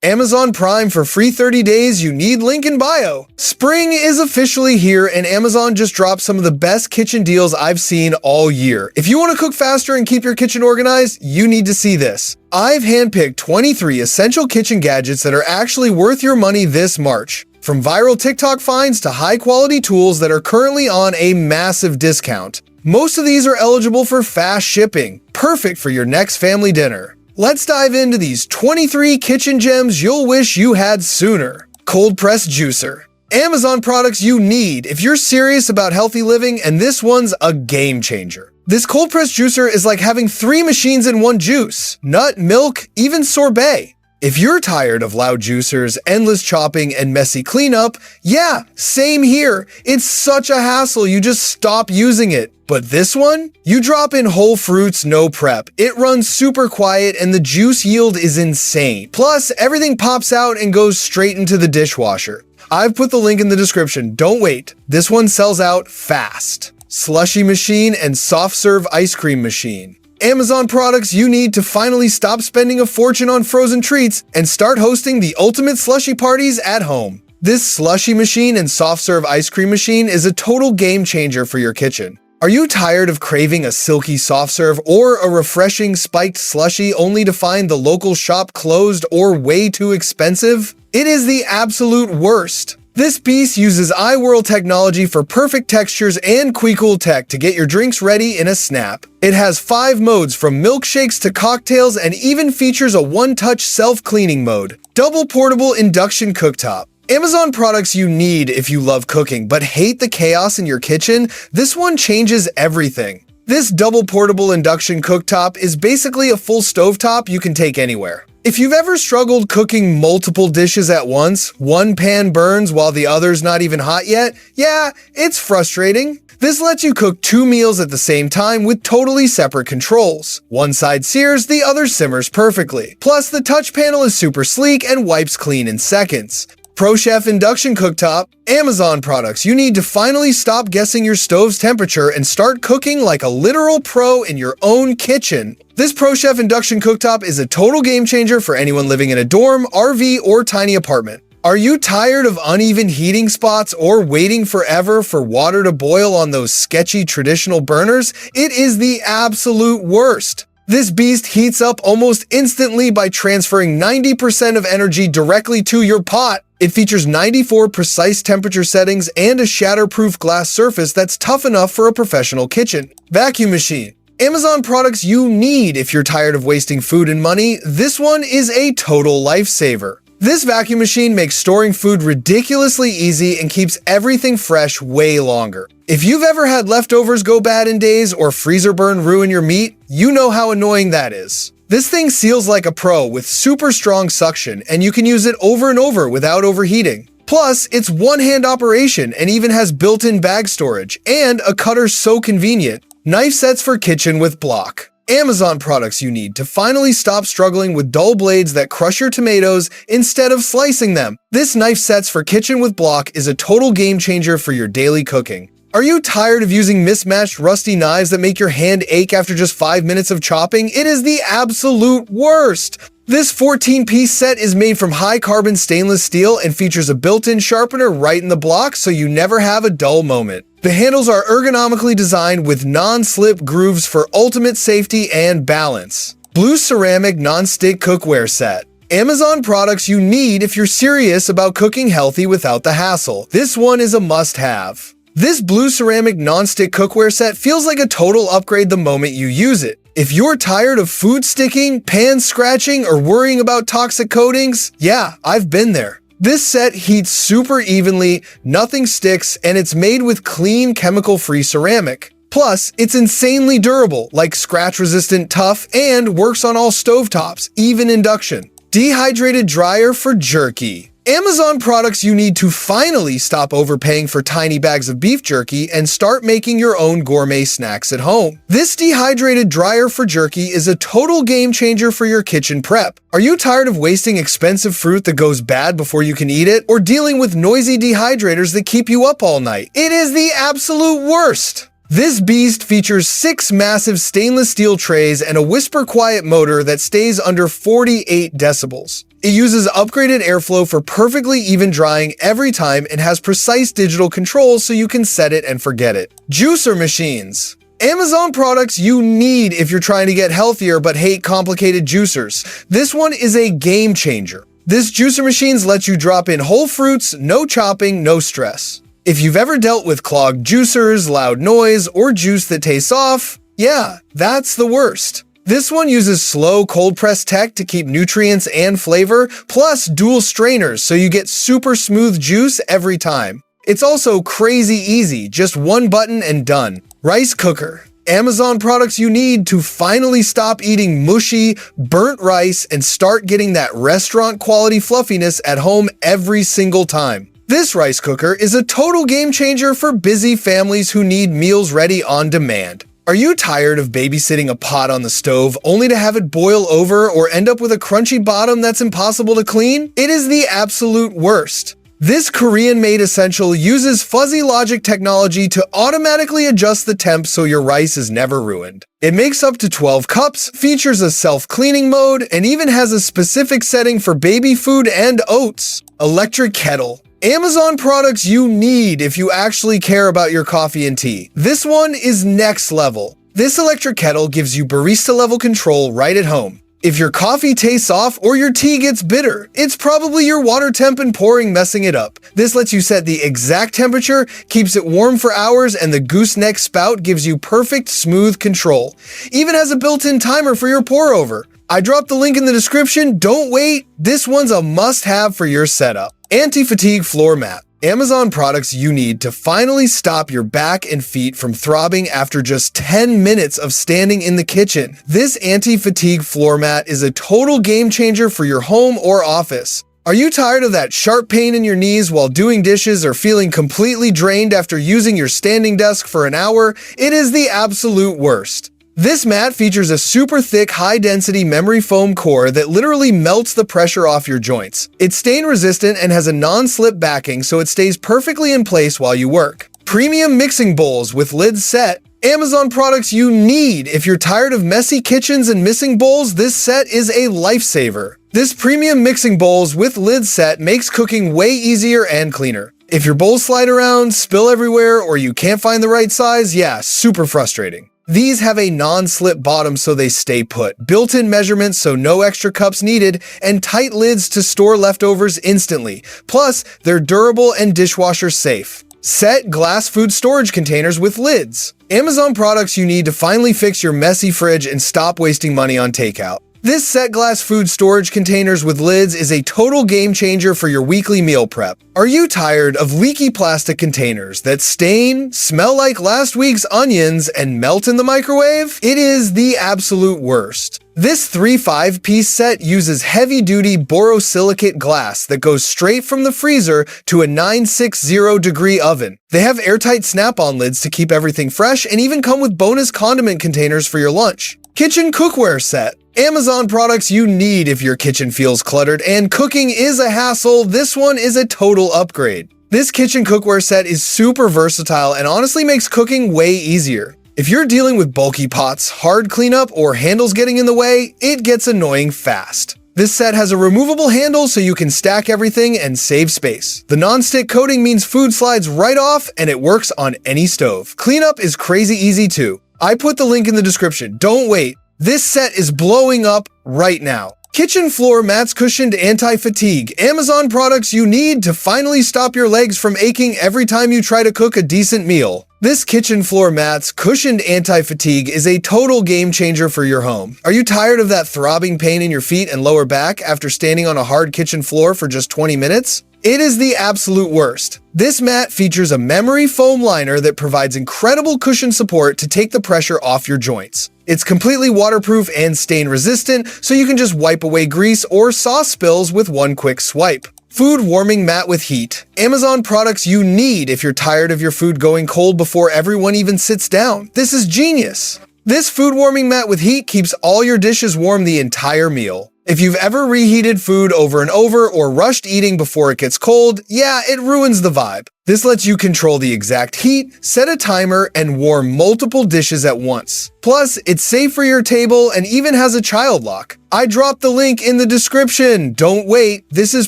Amazon Prime for free 30 days, you need link in bio. Spring is officially here and Amazon just dropped some of the best kitchen deals I've seen all year. If you want to cook faster and keep your kitchen organized, you need to see this. I've handpicked 23 essential kitchen gadgets that are actually worth your money this March. From viral TikTok finds to high-quality tools that are currently on a massive discount. Most of these are eligible for fast shipping, perfect for your next family dinner. Let's dive into these 23 kitchen gems you'll wish you had sooner. Cold press juicer. Amazon products you need if you're serious about healthy living, and this one's a game changer. This cold press juicer is like having 3 machines in one: juice, nut, milk, even sorbet. If you're tired of loud juicers, endless chopping, and messy cleanup, yeah, same here. It's such a hassle, you just stop using it. But this one? You drop in whole fruits, no prep. It runs super quiet and the juice yield is insane. Plus, everything pops out and goes straight into the dishwasher. I've put the link in the description, don't wait. This one sells out fast. Slushie machine and soft serve ice cream machine. Amazon products you need to finally stop spending a fortune on frozen treats and start hosting the ultimate slushie parties at home. This slushie machine and soft serve ice cream machine is a total game changer for your kitchen. Are you tired of craving a silky soft serve or a refreshing spiked slushie only to find the local shop closed or way too expensive? It is the absolute worst. This piece uses iWhirl technology for perfect textures and QuickCool tech to get your drinks ready in a snap. It has 5 modes from milkshakes to cocktails and even features a one-touch self-cleaning mode. Double portable induction cooktop. Amazon products you need if you love cooking but hate the chaos in your kitchen, this one changes everything. This double portable induction cooktop is basically a full stovetop you can take anywhere. If you've ever struggled cooking multiple dishes at once, one pan burns while the other's not even hot yet, yeah, it's frustrating. This lets you cook 2 meals at the same time with totally separate controls. One side sears, the other simmers perfectly. Plus, the touch panel is super sleek and wipes clean in seconds. ProChef Induction Cooktop. Amazon products you need to finally stop guessing your stove's temperature and start cooking like a literal pro in your own kitchen. This ProChef Induction Cooktop is a total game changer for anyone living in a dorm, RV, or tiny apartment. Are you tired of uneven heating spots or waiting forever for water to boil on those sketchy traditional burners? It is the absolute worst. This beast heats up almost instantly by transferring 90% of energy directly to your pot. It features 94 precise temperature settings and a shatterproof glass surface that's tough enough for a professional kitchen. Vacuum machine. Amazon products you need if you're tired of wasting food and money, this one is a total lifesaver. This vacuum machine makes storing food ridiculously easy and keeps everything fresh way longer. If you've ever had leftovers go bad in days or freezer burn ruin your meat, you know how annoying that is. This thing seals like a pro with super strong suction, and you can use it over and over without overheating. Plus, it's one-hand operation and even has built-in bag storage, and a cutter so convenient. Knife sets for kitchen with block. Amazon products you need to finally stop struggling with dull blades that crush your tomatoes instead of slicing them. This knife sets for kitchen with block is a total game changer for your daily cooking. Are you tired of using mismatched rusty knives that make your hand ache after just 5 minutes of chopping? It is the absolute worst. This 14-piece set is made from high-carbon stainless steel and features a built-in sharpener right in the block so you never have a dull moment. The handles are ergonomically designed with non-slip grooves for ultimate safety and balance. Blue ceramic nonstick cookware set. Amazon products you need if you're serious about cooking healthy without the hassle. This one is a must-have. This blue ceramic nonstick cookware set feels like a total upgrade the moment you use it. If you're tired of food sticking, pan scratching, or worrying about toxic coatings, yeah, I've been there. This set heats super evenly, nothing sticks, and it's made with clean, chemical-free ceramic. Plus, it's insanely durable, like scratch-resistant tough, and works on all stovetops, even induction. Dehydrated dryer for jerky. Amazon products you need to finally stop overpaying for tiny bags of beef jerky and start making your own gourmet snacks at home. This dehydrated dryer for jerky is a total game changer for your kitchen prep. Are you tired of wasting expensive fruit that goes bad before you can eat it, or dealing with noisy dehydrators that keep you up all night? It is the absolute worst. This beast features 6 massive stainless steel trays and a whisper quiet motor that stays under 48 decibels. It uses upgraded airflow for perfectly even drying every time and has precise digital controls so you can set it and forget it. Juicer machines. Amazon products you need if you're trying to get healthier but hate complicated juicers. This one is a game changer. This juicer machine lets you drop in whole fruits, no chopping, no stress. If you've ever dealt with clogged juicers, loud noise, or juice that tastes off, yeah, that's the worst. This one uses slow cold press tech to keep nutrients and flavor, plus dual strainers so you get super smooth juice every time. It's also crazy easy, just one button and done. Rice cooker. Amazon products you need to finally stop eating mushy, burnt rice and start getting that restaurant quality fluffiness at home every single time. This rice cooker is a total game changer for busy families who need meals ready on demand. Are you tired of babysitting a pot on the stove only to have it boil over or end up with a crunchy bottom that's impossible to clean? It is the absolute worst. This Korean-made essential uses fuzzy logic technology to automatically adjust the temp so your rice is never ruined. It makes up to 12 cups, features a self-cleaning mode, and even has a specific setting for baby food and oats. Electric Kettle. Amazon products you need if you actually care about your coffee and tea. This one is next level. This electric kettle gives you barista-level control right at home. If your coffee tastes off or your tea gets bitter, it's probably your water temp and pouring messing it up. This lets you set the exact temperature, keeps it warm for hours, and the gooseneck spout gives you perfect, smooth control. Even has a built-in timer for your pour over. I dropped the link in the description, don't wait, this one's a must-have for your setup. Anti-fatigue floor mat. Amazon products you need to finally stop your back and feet from throbbing after just 10 minutes of standing in the kitchen. This anti-fatigue floor mat is a total game changer for your home or office. Are you tired of that sharp pain in your knees while doing dishes or feeling completely drained after using your standing desk for an hour? It is the absolute worst. This mat features a super thick, high-density memory foam core that literally melts the pressure off your joints. It's stain-resistant and has a non-slip backing so it stays perfectly in place while you work. Premium mixing bowls with lids set. Amazon products you need if you're tired of messy kitchens and missing bowls, this set is a lifesaver. This premium mixing bowls with lid set makes cooking way easier and cleaner. If your bowls slide around, spill everywhere, or you can't find the right size, yeah, super frustrating. These have a non-slip bottom so they stay put, built-in measurements so no extra cups needed, and tight lids to store leftovers instantly. Plus, they're durable and dishwasher safe. Set glass food storage containers with lids. Amazon products you need to finally fix your messy fridge and stop wasting money on takeout. This set glass food storage containers with lids is a total game changer for your weekly meal prep. Are you tired of leaky plastic containers that stain, smell like last week's onions, and melt in the microwave? It is the absolute worst. This 3-5-piece set uses heavy-duty borosilicate glass that goes straight from the freezer to a 960-degree oven. They have airtight snap-on lids to keep everything fresh and even come with bonus condiment containers for your lunch. Kitchen Cookware Set. Amazon products you need if your kitchen feels cluttered and cooking is a hassle, this one is a total upgrade. This kitchen cookware set is super versatile and honestly makes cooking way easier. If you're dealing with bulky pots, hard cleanup, or handles getting in the way, it gets annoying fast. This set has a removable handle so you can stack everything and save space. The nonstick coating means food slides right off and it works on any stove. Cleanup is crazy easy too. I put the link in the description, don't wait. This set is blowing up right now. Kitchen floor mats cushioned anti-fatigue. Amazon products you need to finally stop your legs from aching every time you try to cook a decent meal. This kitchen floor mats cushioned anti-fatigue is a total game changer for your home. Are you tired of that throbbing pain in your feet and lower back after standing on a hard kitchen floor for just 20 minutes? It is the absolute worst. This mat features a memory foam liner that provides incredible cushion support to take the pressure off your joints. It's completely waterproof and stain resistant, so you can just wipe away grease or sauce spills with one quick swipe. Food warming mat with heat. Amazon products you need if you're tired of your food going cold before everyone even sits down. This is genius. This food warming mat with heat keeps all your dishes warm the entire meal. If you've ever reheated food over and over or rushed eating before it gets cold, yeah, it ruins the vibe. This lets you control the exact heat, set a timer, and warm multiple dishes at once. Plus, it's safe for your table and even has a child lock. I dropped the link in the description. Don't wait, this is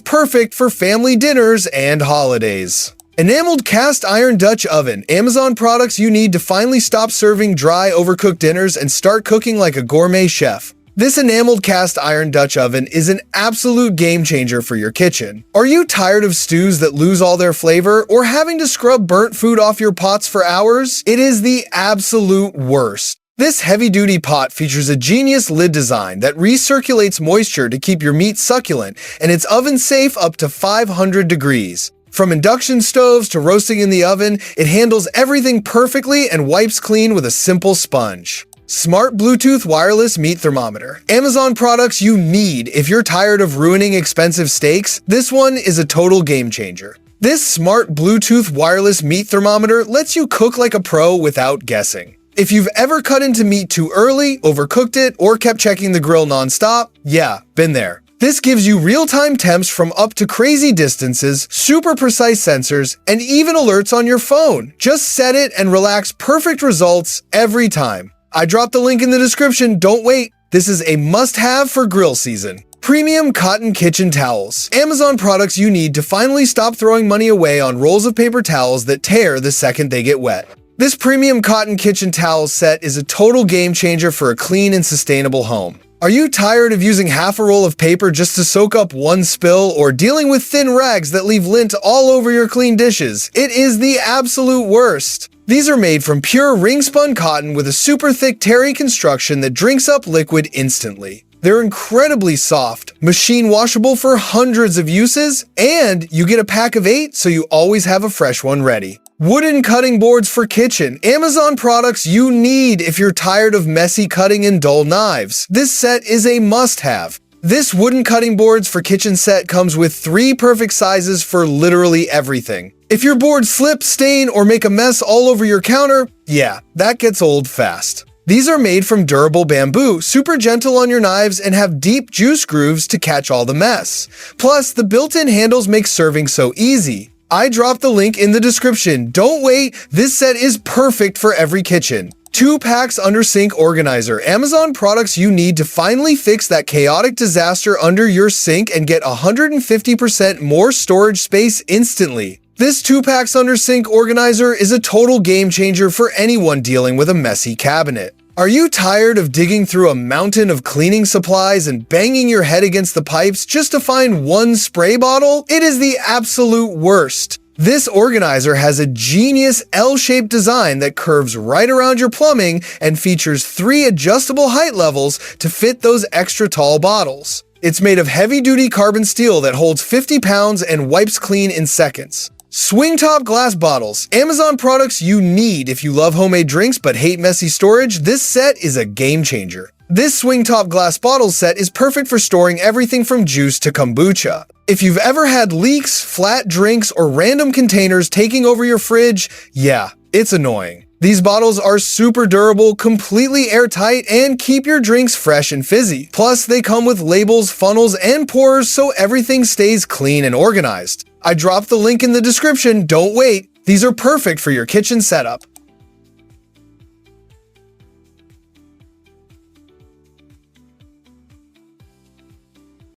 perfect for family dinners and holidays. Enameled cast iron Dutch oven. Amazon products you need to finally stop serving dry, overcooked dinners and start cooking like a gourmet chef. This enameled cast iron Dutch oven is an absolute game changer for your kitchen. Are you tired of stews that lose all their flavor or having to scrub burnt food off your pots for hours? It is the absolute worst. This heavy-duty pot features a genius lid design that recirculates moisture to keep your meat succulent, and it's oven safe up to 500 degrees. From induction stoves to roasting in the oven, it handles everything perfectly and wipes clean with a simple sponge. Smart Bluetooth wireless meat thermometer. Amazon products you need if you're tired of ruining expensive steaks. This one is a total game changer. This smart Bluetooth wireless meat thermometer lets you cook like a pro without guessing. If you've ever cut into meat too early, overcooked it, or kept checking the grill nonstop, yeah, been there. This gives you real-time temps from up to crazy distances, super precise sensors, and even alerts on your phone. Just set it and relax, perfect results every time. I dropped the link in the description, don't wait. This is a must-have for grill season. Premium cotton kitchen towels. Amazon products you need to finally stop throwing money away on rolls of paper towels that tear the second they get wet. This premium cotton kitchen towel set is a total game changer for a clean and sustainable home. Are you tired of using half a roll of paper just to soak up one spill or dealing with thin rags that leave lint all over your clean dishes? It is the absolute worst. These are made from pure ring-spun cotton with a super thick terry construction that drinks up liquid instantly. They're incredibly soft, machine washable for hundreds of uses, and you get a pack of 8 so you always have a fresh one ready. Wooden cutting boards for kitchen. Amazon products you need if you're tired of messy cutting and dull knives. This set is a must-have. This wooden cutting boards for kitchen set comes with 3 perfect sizes for literally everything. If your boards slip, stain, or make a mess all over your counter, yeah, that gets old fast. These are made from durable bamboo, super gentle on your knives, and have deep juice grooves to catch all the mess. Plus, the built-in handles make serving so easy. I dropped the link in the description. Don't wait, this set is perfect for every kitchen. 2 packs under sink organizer. Amazon products you need to finally fix that chaotic disaster under your sink and get 150% more storage space instantly. This 2 packs under sink organizer is a total game changer for anyone dealing with a messy cabinet. Are you tired of digging through a mountain of cleaning supplies and banging your head against the pipes just to find one spray bottle? It is the absolute worst. This organizer has a genius L-shaped design that curves right around your plumbing and features 3 adjustable height levels to fit those extra tall bottles. It's made of heavy-duty carbon steel that holds 50 pounds and wipes clean in seconds. Swing top glass bottles. Amazon products you need if you love homemade drinks but hate messy storage. This set is a game changer. This swing top glass bottle set is perfect for storing everything from juice to kombucha. If you've ever had leaks, flat drinks, or random containers taking over your fridge, yeah, it's annoying. These bottles are super durable, completely airtight, and keep your drinks fresh and fizzy. Plus, they come with labels, funnels, and pourers so everything stays clean and organized. I dropped the link in the description, don't wait. These are perfect for your kitchen setup.